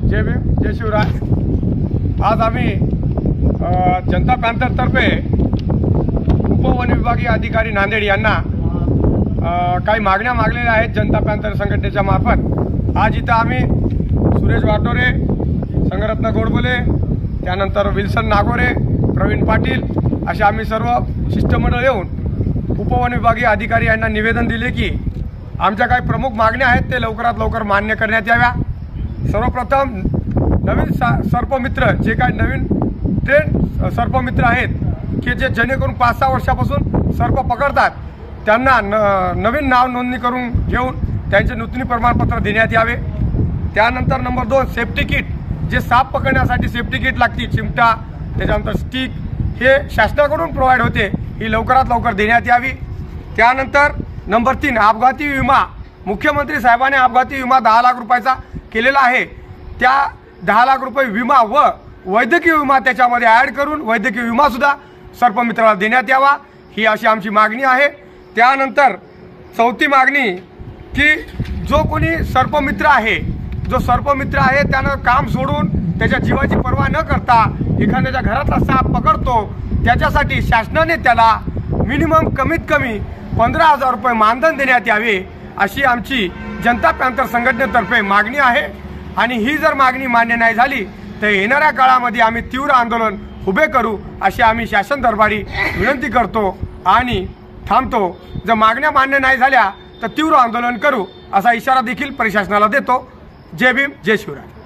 जय भीम, जय शिवराय। आज आम्ही जनता पॅंथरतर्फे उपवन विभागीय अधिकारी नांदेड यांना काही मागण्या मागलेल्या आहेत जनता पॅंथर संघटनेच्या मार्फत। आज इथं आम्ही सुरेश वाटोरे, संगरत्न गोडबोले, त्यानंतर विल्सन नागोरे, प्रवीण पाटील असे आम्ही सर्व शिष्टमंडळ येऊन उपवन विभागीय अधिकारी यांना निवेदन दिले की आमच्या काही प्रमुख मागण्या आहेत ते लवकरात लवकर मान्य करण्यात याव्या। सर्वप्रथम नवीन सर्पमित्र जे काही नवीन ट्रेन सर्पमित्र आहेत की जे जेणेकरून 5-6 वर्षापासून सर्प पकडतात त्यांना नवीन नाव नोंदणी करून घेऊन त्यांचे नूतनी प्रमाणपत्र देण्यात यावे। त्यानंतर नंबर 2 सेफ्टी किट, जे साप पकडण्यासाठी सेफ्टी किट लागते, चिमटा त्याच्यानंतर स्टिक हे शासनाकडून प्रोव्हाइड होते, ही लवकरात लवकर देण्यात यावी। त्यानंतर नंबर 3 अपघाती विमा, मुख्यमंत्री साहेबांनी अपघाती विमा 10 लाख रुपयाचा केलेला आहे, त्या 10 लाख रुपये विमा व वैद्यकीय विमा त्याच्यामध्ये ॲड करून वैद्यकीय विमा सुद्धा सर्पमित्राला देण्यात यावा, ही अशी आमची मागणी आहे। त्यानंतर चौथी मागणी की जो कोणी सर्पमित्र आहे त्यानं काम सोडून त्याच्या जीवाची पर्वा न करता एखाद्याच्या घरातला साप पकडतो, त्याच्यासाठी शासनाने त्याला मिनिमम कमीत कमी 15,000 रुपये मानधन देण्यात यावे, अशी आमची जनता पॅंथर संघटनेतर्फे मागणी आहे। आणि ही जर मागणी मान्य नाही झाली तर येणाऱ्या काळामध्ये आम्ही तीव्र आंदोलन उभे करू, अशी आम्ही शासन दरबारी विनंती करतो आणि थांबतो। जर मागण्या मान्य नाही झाल्या तर तीव्र आंदोलन करू असा इशारा देखील प्रशासनाला देतो। जय भीम, जय शिवराय।